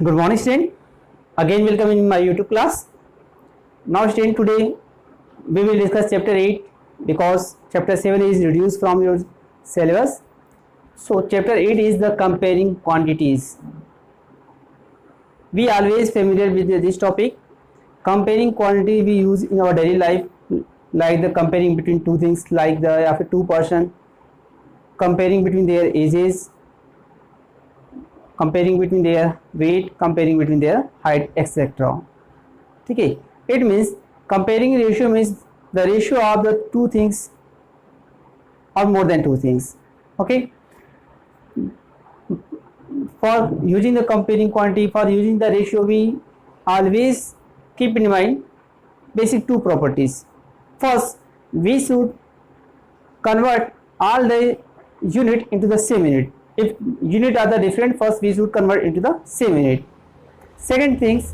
Good morning, student. Again, welcome in my YouTube class. Now, student, today we will discuss chapter 8 because chapter 7 is reduced from your syllabus. So, chapter 8 is the comparing quantities. We always familiar with this topic. Comparing quantity we use in our daily life, like the comparing between two things, like the after two person, comparing between their ages, comparing between their weight, comparing between their height, etc. Okay, it means comparing ratio means the ratio of the two things or more than two things. Okay, for using the comparing quantity, for using the ratio, we always keep in mind basic two properties. First, we should convert all the unit into the same unit. If unit are the different, first we should convert into the same unit. Second things,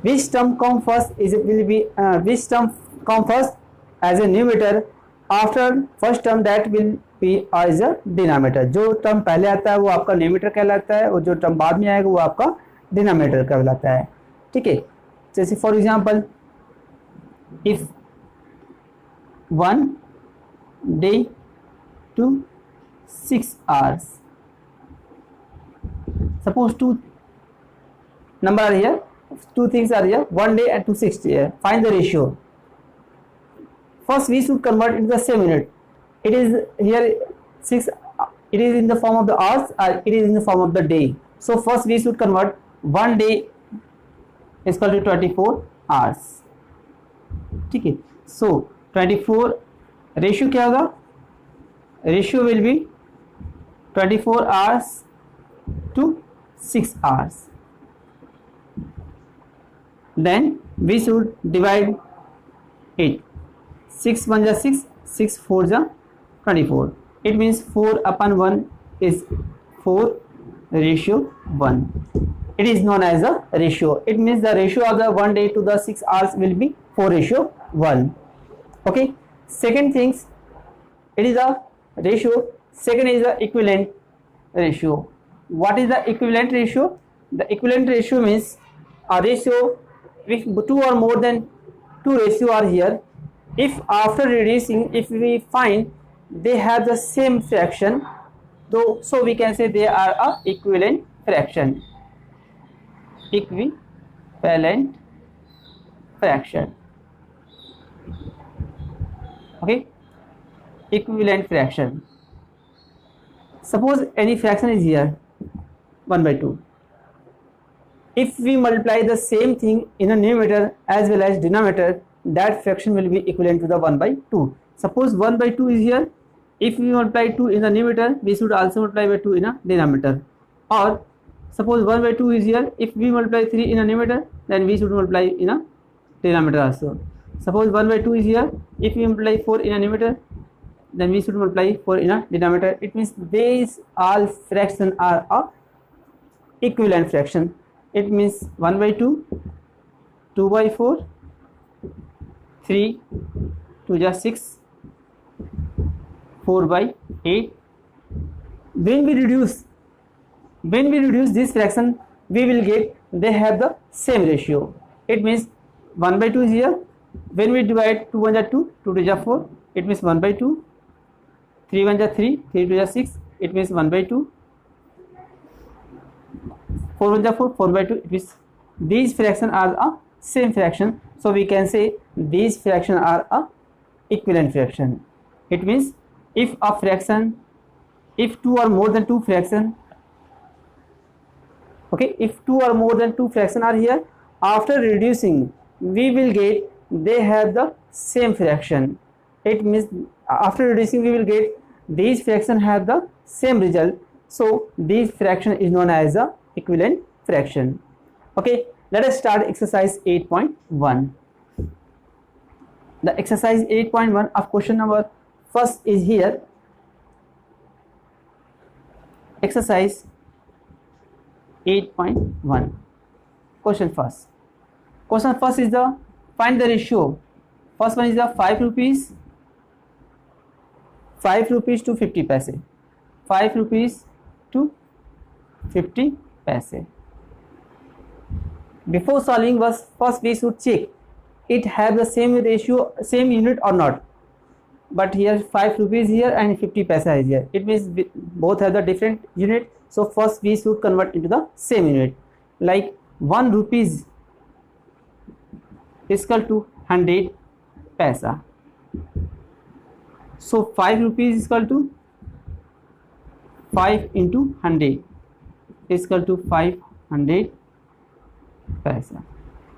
which term come first which term come first as a numerator after first term, that will be as a denominator. जो term पहले आता है वो आपका numerator कहलाता है और जो term बाद में आएगा वो आपका denominator कहलाता है. ठीक है, जैसे for example, if 1 day to 6 hours, suppose two number are here, two things are here, 1 day and 2 here. Find the ratio. First we should convert into the same unit. It is here 6, it is in the form of the hours or it is in the form of the day. So first we should convert 1 day is equal to 24 hours. ठीक है, so 24 ratio क्या होगा? Ratio will be 24 hours to 6 hours. Then we should divide it. 6 1 जा 6, 6 4 जा 24. It means 4 upon 1 is 4 ratio 1. It is known as a ratio. It means the ratio of the 1 day to the 6 hours will be 4 ratio 1. Okay. Second things, it is a ratio. Second is the equivalent ratio. What is the equivalent ratio? The equivalent ratio means a ratio if two or more than two ratio are here. If after reducing, if we find they have the same fraction, though, so we can say they are a equivalent fraction. Equivalent fraction. Okay, equivalent fraction. Suppose any fraction is here 1 by 2. If we multiply the same thing in a numerator as well as denominator, that fraction will be equivalent to the 1 by 2. Suppose 1 by 2 is here. If we multiply 2 in the numerator, we should also multiply by 2 in a denominator. Or suppose 1 by 2 is here. If we multiply 3 in a numerator, then we should multiply in a denominator also. Suppose 1 by 2 is here. If we multiply 4 in a numerator, then we should multiply 4 in a denominator. It means these all fractions are a equivalent fraction. It means 1 by 2, 2 by 4, 3, 2 ja 6, 4 by 8. When we reduce this fraction, we will get they have the same ratio. It means 1 by 2 is here. When we divide 2 1 ja 2, 2 2 ja 4, it means 1 by 2. 3 1 ja 3, 3 2 ja 6, it means 1 by 2. 4 1 ja 4, 4 by 2, it means these fractions are a same fraction. So we can say these fractions are a equivalent fraction. It means if a fraction, if two or more than two fraction, okay, if two or more than two fraction are here, after reducing we will get they have the same fraction. It means after reducing we will get these fraction have the same result. So this fraction is known as a equivalent fraction. Okay, let us start exercise 8.1. The exercise 8.1 of question number first is here. Exercise 8.1. Question first. Question first is the find the ratio. First one is the 5 rupees to 50 paise. 5 rupees to 50 पैसे. Before solving was first we should check it have the same ratio, same unit or not. But here 5 rupees here and 50 paisa is here. It means both have the different unit. So first we should convert into the same unit. Like 1 rupees is equal to 100 paisa. So 5 rupees is equal to 5 into 100 is equal to 500 paisa.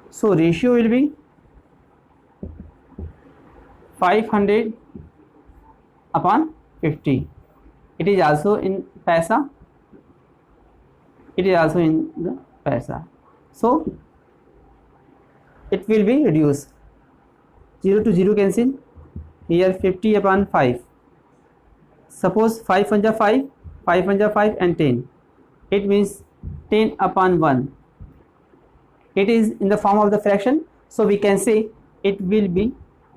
So ratio will be 500 upon 50. It is also in paisa. It is also in the paisa. So it will be reduced. 0 to 0 cancel. Here 50 upon 5. Suppose 5 1 5, 5 1 5 and 10. It means 10 upon 1. It is in the form of the fraction. So we can say it will be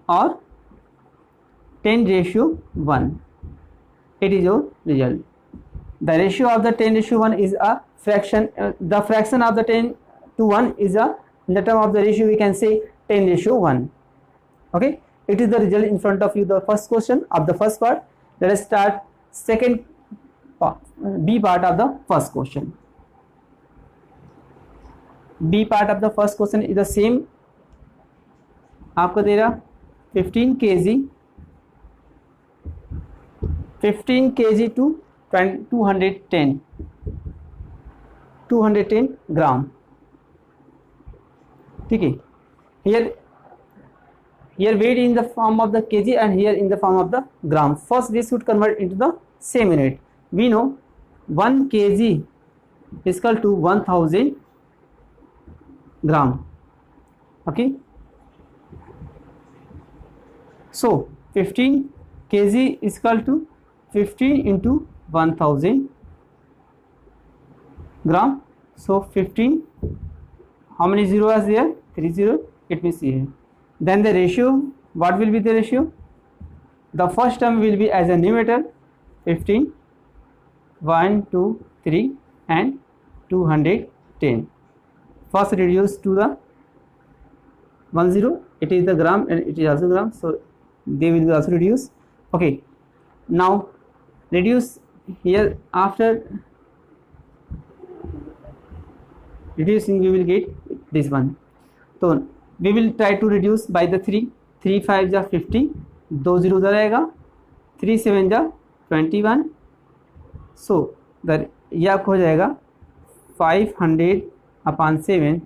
or 10:1. It is your result. The ratio of the 10:1 is a fraction. The fraction of the 10 to 1 is a, in the term of the ratio we can say 10:1. Okay, it is the result in front of you, the first question of the first part. Let us start second part, B part of the first question. B part of the first question is the same. आपको दे रहा 15 kg to 210 gram. ठीक है. Here weight in the form of the kg and here in the form of the gram. First we should convert into the same unit. We know 1 kg is equal to 1000 gram. Okay. So 15 kg is equal to 15 into 1000 gram. So 15, how many zeros there? 3 0. It means here. Then the ratio, what will be the ratio? The first term will be as a numerator 15, 1 2 3 and 210. First reduce to the 10. It is the gram and it is also gram, so they will be also reduced. Okay, now reduce here. After reducing we will get this one. So we will try to reduce by the 3 5 जा 50, 2 0 उधर आएगा, 3 7 जा 21. सो ये आपको हो जाएगा 500 upon 7.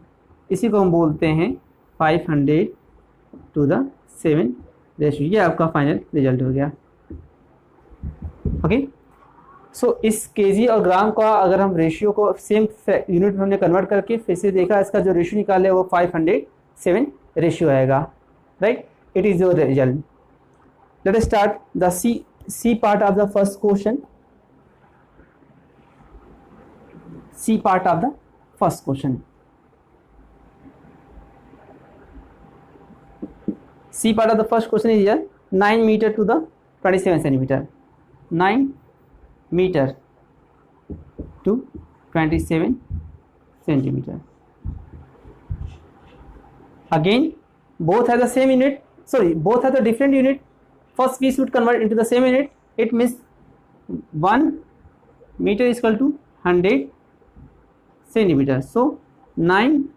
इसी को हम बोलते हैं 500 to the 7 रेशियो. ये आपका फाइनल रिजल्ट हो गया. ओके, सो इस केजी और ग्राम का अगर हम रेशियो को सेम यूनिट में हमने कन्वर्ट करके फिर से देखा, इसका जो रेशियो निकाले वो 507 रेशियो आएगा. Right, it is your result. Let us start the C part of the first question. C part of the first question. C part of the first question is here 9 meter to the 27 centimeter. 9 meter to 27 centimeter. Again, both have the same unit. Sorry, both have the different unit. First, we should convert into the same unit. It means 1 meter is equal to 100 centimeter. So 9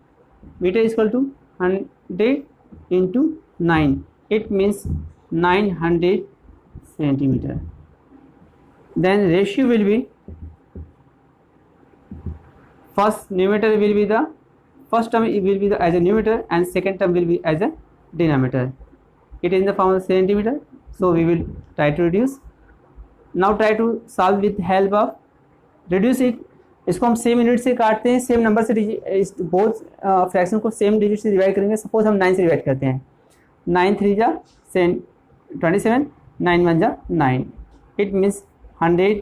meter is equal to 100 into 9. It means 900 centimeter. Then ratio will be, first numerator will be the first term, it will be the as a numerator and second term will be as a denominator. It is in the form of centimeter, so we will try to reduce. Now try to solve with help of reduce it. इसको हम same unit से काटते हैं, same number से both fraction को same digit से divide करेंगे. Suppose हम 9 से डिवाइड करते हैं. 9 3 जा 27, 9 1 जा 9. इट मीन्स 100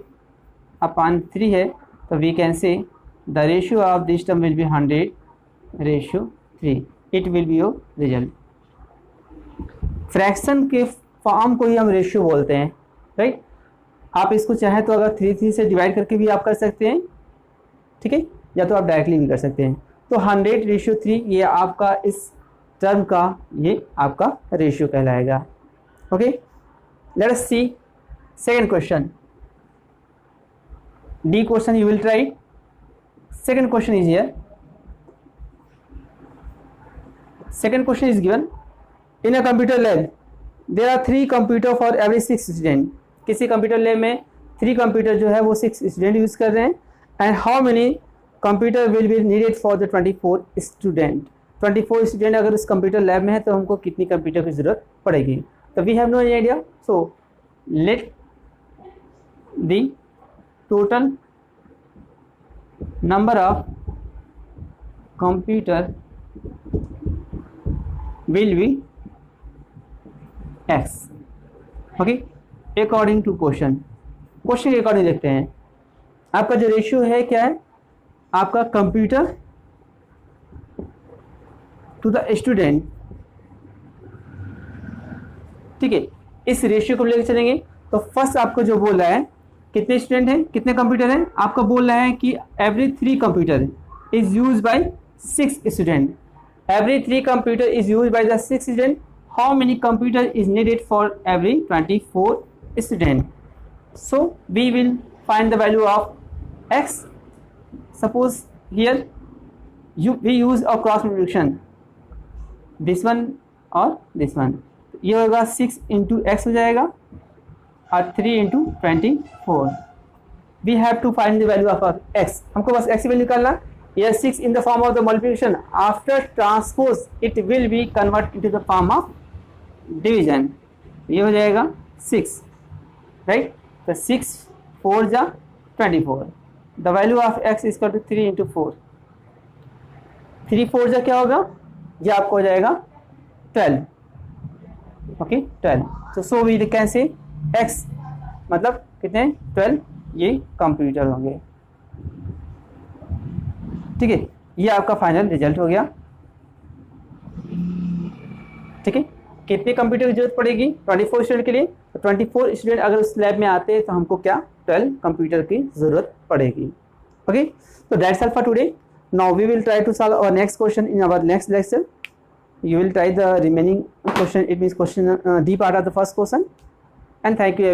upon 3 है, तो we can say the ratio of this term will be 100:3. It will be your result. Fraction के फॉर्म को ही हम रेशियो बोलते हैं. राइट, आप इसको चाहें तो अगर 3 3 से डिवाइड करके भी आप कर सकते हैं. ठीक है, या तो आप डायरेक्टली भी कर सकते हैं. तो 100:3 ये आपका इस टर्म का ये आपका रेशियो कहलाएगा. Okay, let us see second question. D question you will try. Second question is here. Second question is given. In a computer lab, there are 3 computer for every 6 student. किसी computer lab में 3 computer जो है वो 6 student use कर रहे हैं. And how many computer will be needed for the 24 student. 24 student अगर उस कंप्यूटर लैब में है तो हमको कितनी कंप्यूटर की ज़रूरत पड़ेगी. तो we have no idea. So let the total number of computer will be x. Okay, according to question के अकॉर्डिंग देखते हैं. आपका जो रेशियो है क्या है, आपका कंप्यूटर टू द स्टूडेंट. ठीक है, इस रेशियो को लेकर चलेंगे. तो फर्स्ट आपको जो बोल रहा है कितने स्टूडेंट हैं, कितने कंप्यूटर हैं, आपका बोल रहा है कि every 3 computer is use by 6 student. Every 3 computer is use by the 6 student. How many computer is needed for every 24 student. So we will find the value of x. Suppose here we use a cross multiplication, this one और this one. ये होगा 6 into x हो जाएगा और 3 into 24. We have to find the value of x. हमको बस x की value निकालना. यह 6 in the form of the multiplication. After transpose it will B convert into the form of division. ये हो जाएगा 6, राइट. तो 6 4 जा 24. The value of x is equal to 3 into 4. 3 4 जा क्या होगा, ये आपको हो जाएगा 12. Okay, 12. So we can say x मतलब कितने 12 ये कंप्यूटर होंगे. ठीक है, ये आपका फाइनल रिजल्ट हो गया. ठीक है, कितने कंप्यूटर की जरूरत पड़ेगी 24 स्टूडेंट के लिए. तो 24 स्टूडेंट अगर उस लैब में आते हैं तो हमको क्या 12 कंप्यूटर की जरूरत पड़ेगी. ओके, तो that's all for today. Now we will try to solve our next question in our next lecture. You will try the remaining question. It means question D part of the first question. And thank you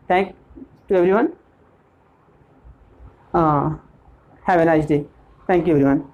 to everyone. Have a nice day. Thank you everyone.